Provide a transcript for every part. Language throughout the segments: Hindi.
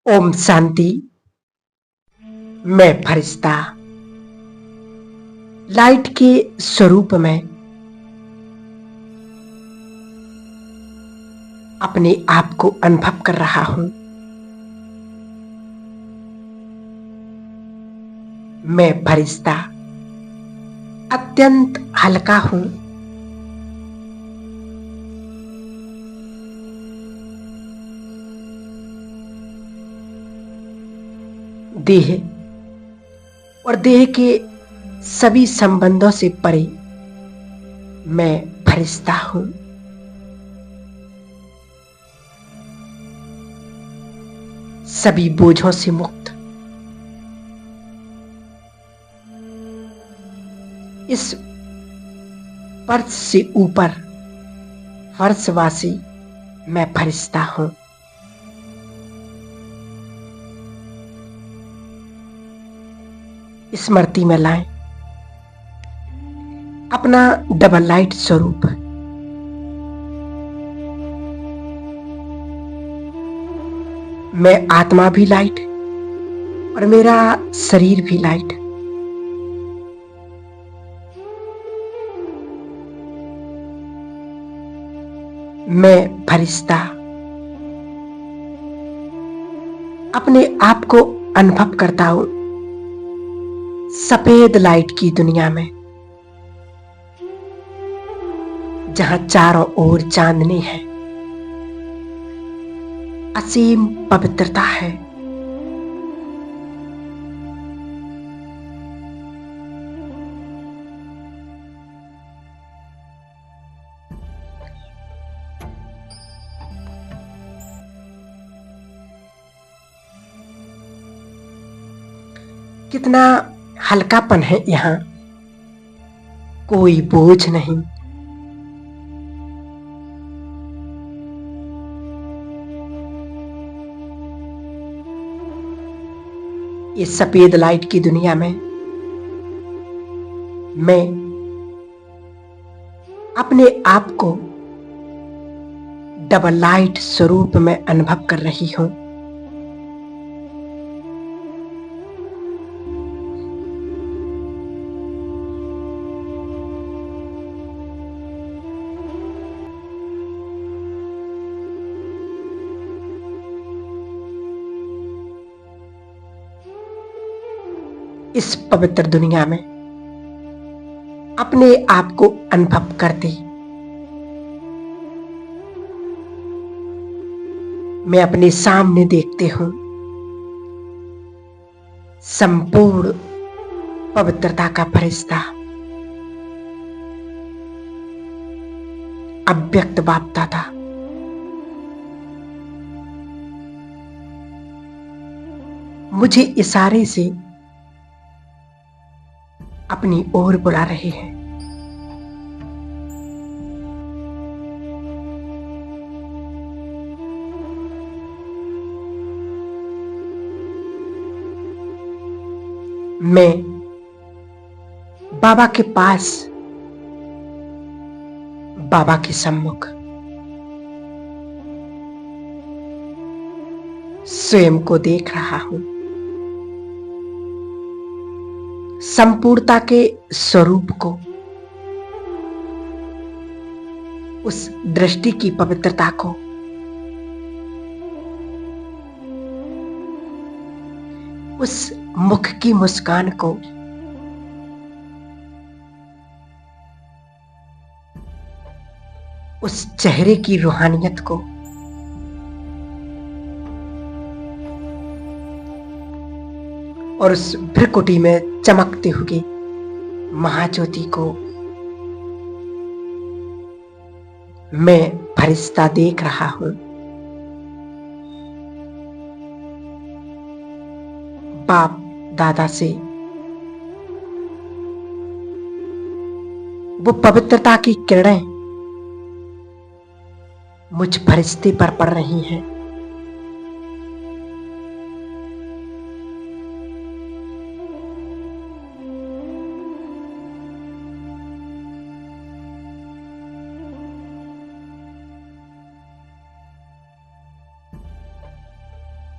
ओम शांति। मैं फरिश्ता लाइट के स्वरूप में अपने आप को अनुभव कर रहा हूं। मैं फरिश्ता अत्यंत हल्का हूं। देह और देह के सभी संबंधों से परे मैं फरिश्ता हूं। सभी बोझों से मुक्त। इस फर्श से ऊपर फर्शवासी मैं फरिश्ता हूं। स्मृति में लाएं अपना डबल लाइट स्वरूप। मैं आत्मा भी लाइट और मेरा शरीर भी लाइट। मैं फरिश्ता अपने आप को अनुभव करता हूं सफेद लाइट की दुनिया में, जहां चारों ओर चांदनी है, असीम पवित्रता है। कितना हल्कापन है यहाँ, कोई बोझ नहीं। इस सफेद लाइट की दुनिया में मैं अपने आप को डबल लाइट स्वरूप में अनुभव कर रही हूं। इस पवित्र दुनिया में अपने आप को अनुभव करते मैं अपने सामने देखते हूं संपूर्ण पवित्रता का फरिश्ता, अव्यक्त बाप दादा। मुझे इशारे से अपनी ओर बुला रहे हैं। मैं बाबा के पास, बाबा के सम्मुख स्वयं को देख रहा हूं, संपूर्णता के स्वरूप को, उस दृष्टि की पवित्रता को, उस मुख की मुस्कान को, उस चेहरे की रूहानियत को, और उस भ्रकुटी में चमकते हुए महाज्योति को मैं फरिश्ता देख रहा हूं। बाप दादा से वो पवित्रता की किरणें मुझ फरिश्ते पर पड़ रही हैं।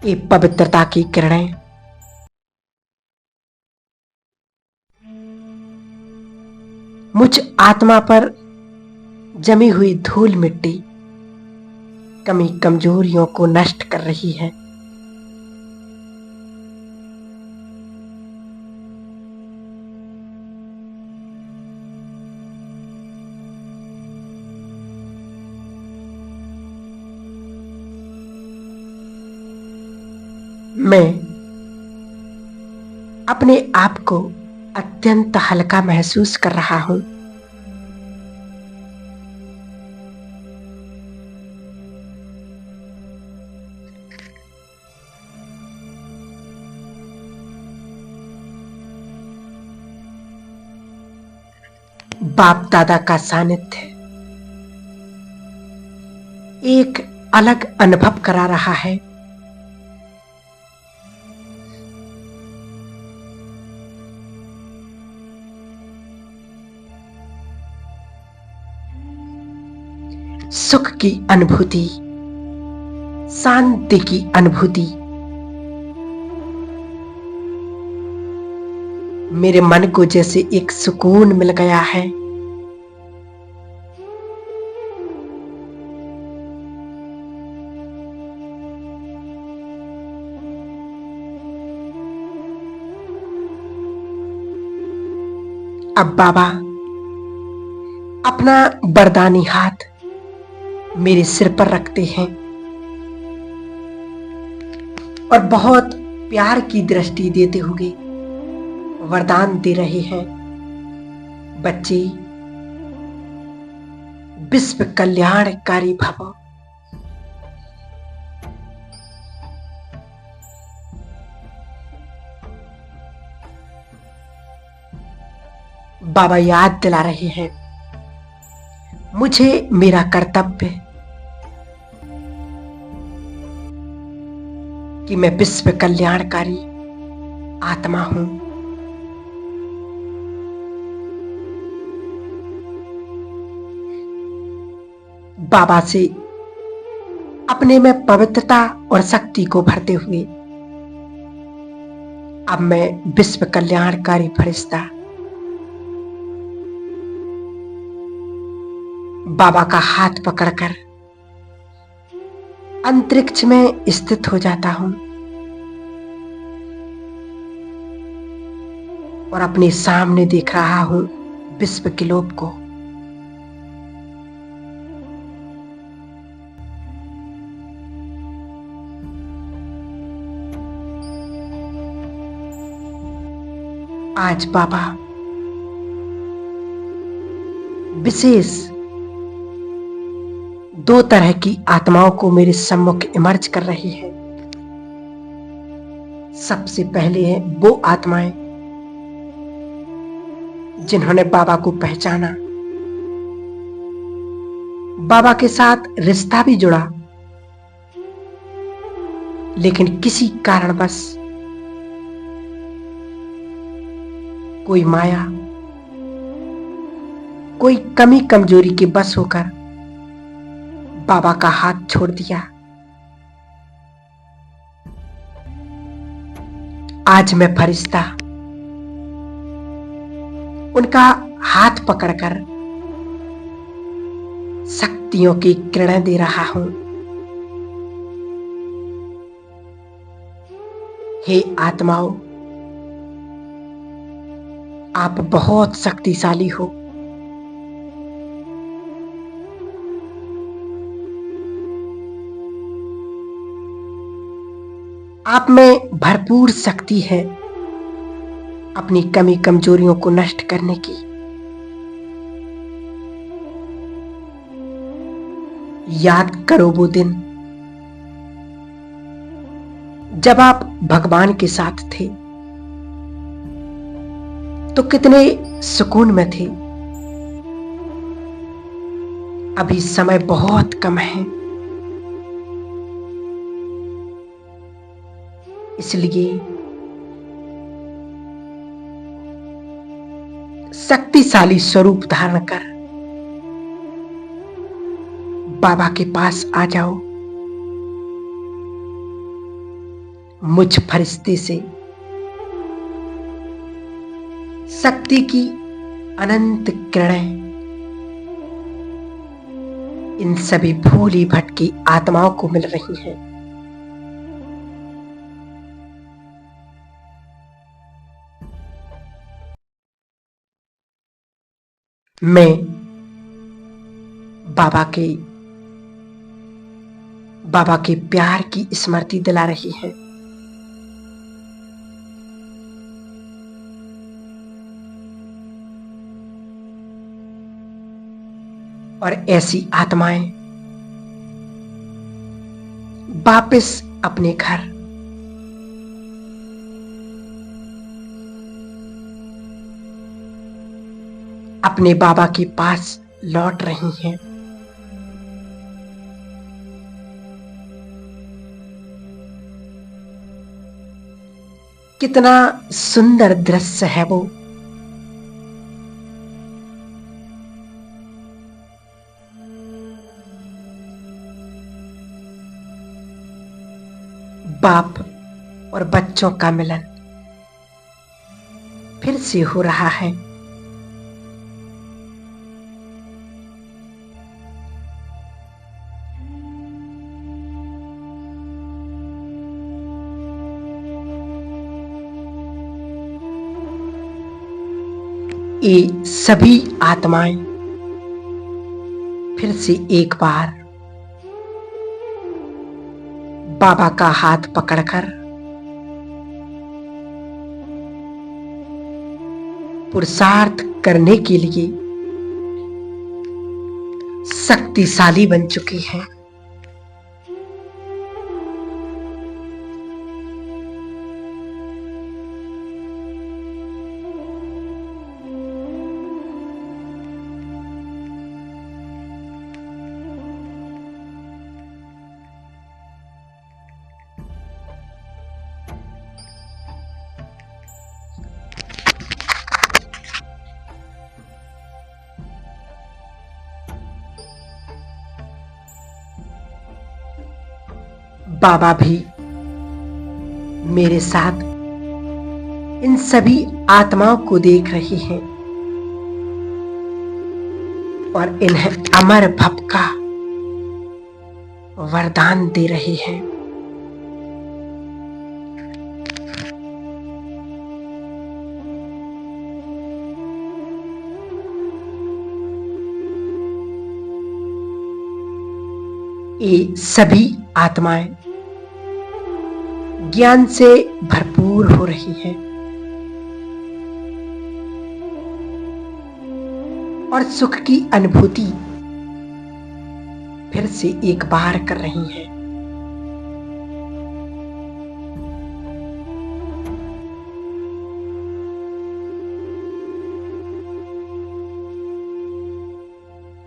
ये पवित्रता की किरणें मुझ आत्मा पर जमी हुई धूल मिट्टी कमी कमजोरियों को नष्ट कर रही है। मैं अपने आप को अत्यंत हल्का महसूस कर रहा हूं। बाप दादा का सानिध्य एक अलग अनुभव करा रहा है। सुख की अनुभूति, शांति की अनुभूति मेरे मन को जैसे एक सुकून मिल गया है। अब बाबा अपना वरदानी हाथ मेरे सिर पर रखते हैं और बहुत प्यार की दृष्टि देते हुए वरदान दे रहे हैं, बच्चे विश्व कल्याणकारी भव। बाबा याद दिला रहे हैं मुझे मेरा कर्तव्य कि मैं विश्व कल्याणकारी आत्मा हूं। बाबा से अपने में पवित्रता और शक्ति को भरते हुए अब मैं विश्व कल्याणकारी फरिश्ता बाबा का हाथ पकड़कर अंतरिक्ष में स्थित हो जाता हूं और अपने सामने देख रहा हूं विश्व के लोभ को। आज बाबा विशेष 2 तरह की आत्माओं को मेरे सम्मुख इमर्ज कर रही है। सबसे पहले है वो आत्माएं जिन्होंने बाबा को पहचाना, बाबा के साथ रिश्ता भी जुड़ा, लेकिन किसी कारणवश कोई माया, कोई कमी कमजोरी के बस होकर बाबा का हाथ छोड़ दिया। आज मैं फरिश्ता उनका हाथ पकड़कर शक्तियों की किरणें दे रहा हूं। हे आत्माओं, आप बहुत शक्तिशाली हो। आप में भरपूर शक्ति है अपनी कमी कमजोरियों को नष्ट करने की। याद करो वो दिन जब आप भगवान के साथ थे तो कितने सुकून में थे। अभी समय बहुत कम है, इसलिए शक्तिशाली स्वरूप धारण कर बाबा के पास आ जाओ। मुझ फरिश्ते से शक्ति की अनंत किरणें इन सभी भूली भटकी आत्माओं को मिल रही हैं। मैं बाबा के प्यार की स्मृति दिला रही है। और ऐसी आत्माएं वापस अपने घर अपने बाबा के पास लौट रही हैं। कितना सुंदर दृश्य है वो। बाप और बच्चों का मिलन फिर से हो रहा है। ये सभी आत्माएं फिर से एक बार बाबा का हाथ पकड़कर पुरुषार्थ करने के लिए शक्तिशाली बन चुकी है। बाबा भी मेरे साथ इन सभी आत्माओं को देख रही हैं और इन्हें अमर भव का वरदान दे रहे हैं। ये सभी आत्माएं ज्ञान से भरपूर हो रही है और सुख की अनुभूति फिर से एक बार कर रही है।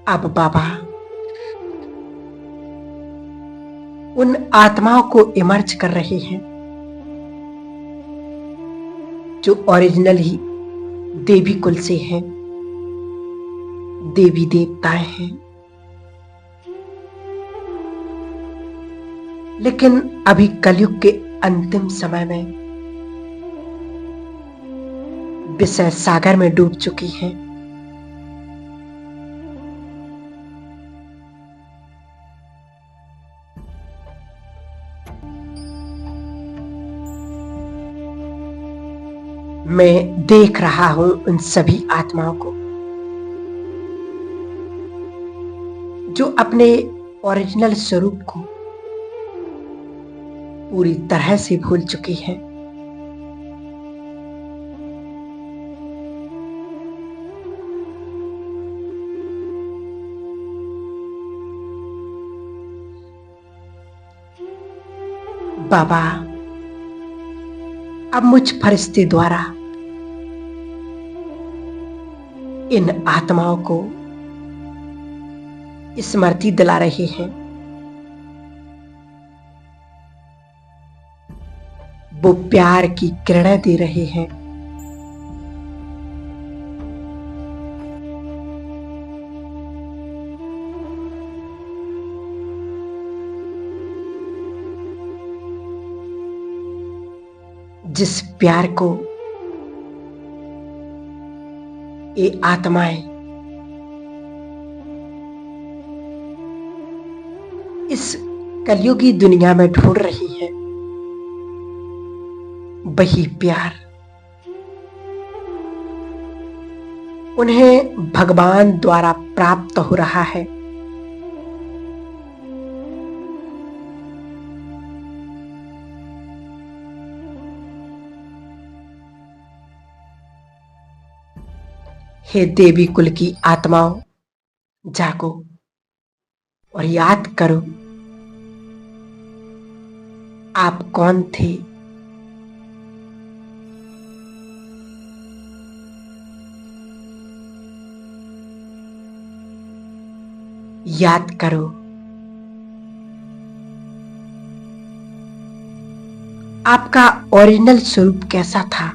अब बाबा उन आत्माओं को इमर्ज कर रहे हैं जो ओरिजिनल ही देवी कुल से हैं, देवी देवताएं हैं, लेकिन अभी कलयुग के अंतिम समय में विषय सागर में डूब चुकी हैं। मैं देख रहा हूं उन सभी आत्माओं को जो अपने ओरिजिनल स्वरूप को पूरी तरह से भूल चुकी हैं। बाबा अब मुझ फरिश्ते द्वारा इन आत्माओं को स्मृति दिला रहे हैं। वो प्यार की किरणें दे रहे हैं। जिस प्यार को ये आत्माएं इस कलयुगी दुनिया में ढूंढ रही हैं, वही प्यार उन्हें भगवान द्वारा प्राप्त हो रहा है। हे देवी कुल की आत्माओं, जागो और याद करो आप कौन थे। याद करो आपका ओरिजिनल स्वरूप कैसा था।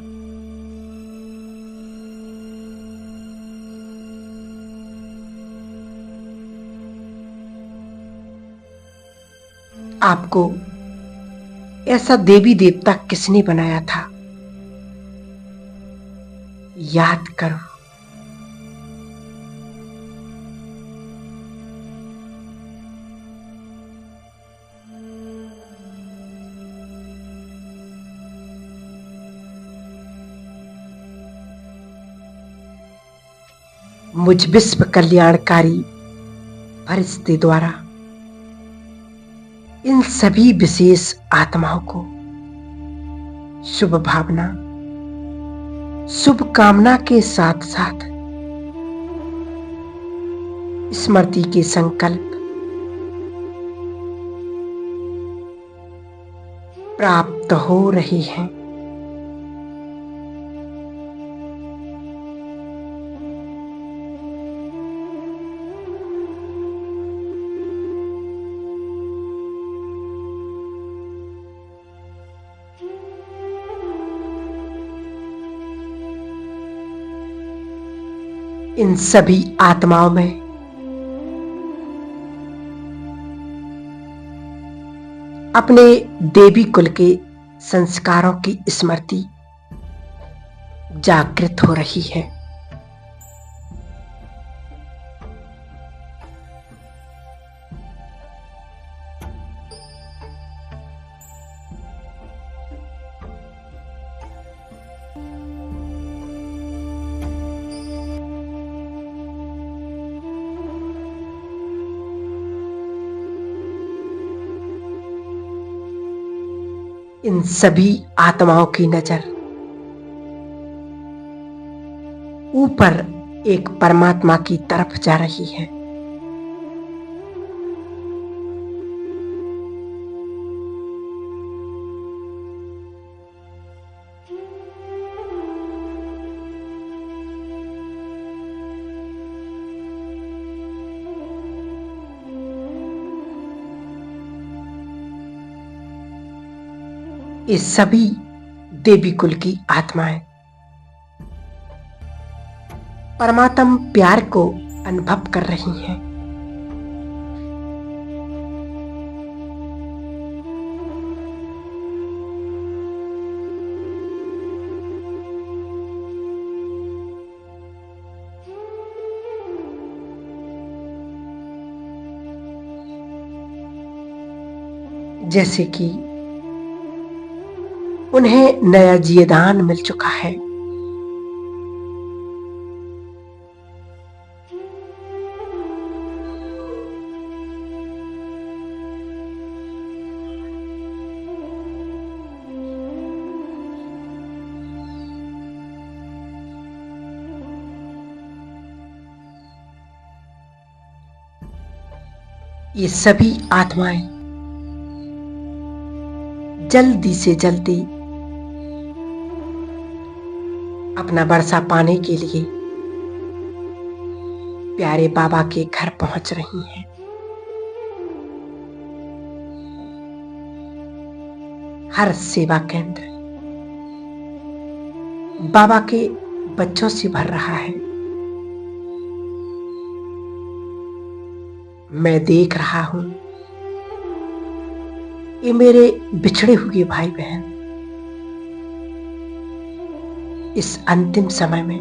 आपको ऐसा देवी देवता किसने बनाया था। याद करो मुझ विश्व कल्याणकारी फरिश्ते द्वारा इन सभी विशेष आत्माओं को शुभ भावना, शुभ कामना के साथ साथ स्मृति के संकल्प प्राप्त हो रहे हैं। इन सभी आत्माओं में अपने देवी कुल के संस्कारों की स्मृति जागृत हो रही है। इन सभी आत्माओं की नजर ऊपर एक परमात्मा की तरफ जा रही है। ये सभी देवी कुल की आत्माएं परमात्म प्यार को अनुभव कर रही हैं। जैसे कि उन्हें नया जीवदान मिल चुका है। ये सभी आत्माएं जल्दी से जल्दी अपना वर्षा पाने के लिए प्यारे बाबा के घर पहुंच रही हैं। हर सेवा केंद्र बाबा के बच्चों से भर रहा है। मैं देख रहा हूं ये मेरे बिछड़े हुए भाई बहन इस अंतिम समय में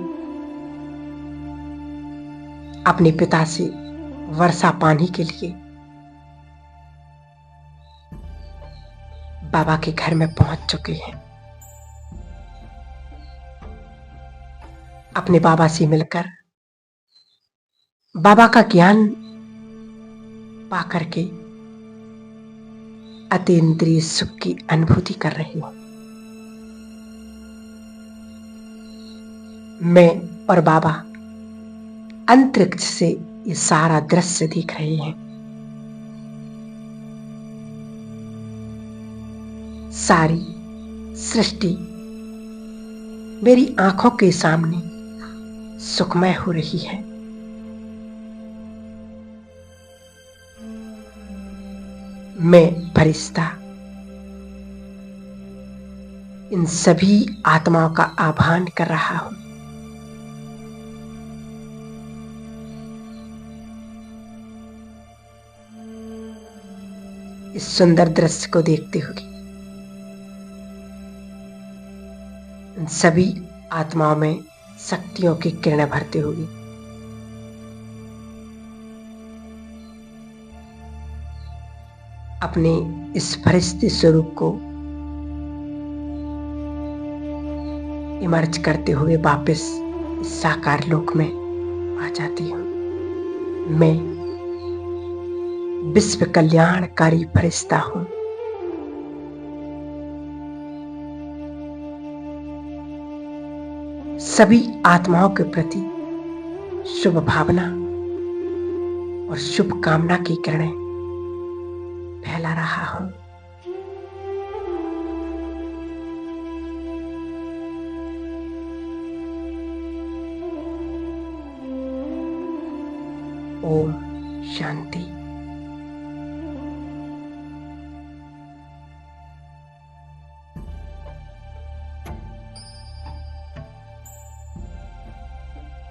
अपने पिता से वर्षा पाने के लिए बाबा के घर में पहुंच चुके हैं। अपने बाबा से मिलकर बाबा का ज्ञान पाकर के अतीन्द्रिय सुख की अनुभूति कर रही हूं। मैं और बाबा अंतरिक्ष से ये सारा दृश्य देख रहे हैं। सारी सृष्टि मेरी आंखों के सामने सुखमय हो रही है। मैं फरिश्ता इन सभी आत्माओं का आह्वान कर रहा हूं। इस सुंदर दृश्य को देखते हुए इन सभी आत्माओं में शक्तियों की किरणें भरते हुए अपने इस फरिश्ते स्वरूप को इमर्ज करते हुए वापस इस साकार लोक में आ जाती हूं। मैं विश्व कल्याणकारी फरिश्ता हूं। सभी आत्माओं के प्रति शुभ भावना और शुभ कामना की किरणें फैला रहा हूं। ओम शांति।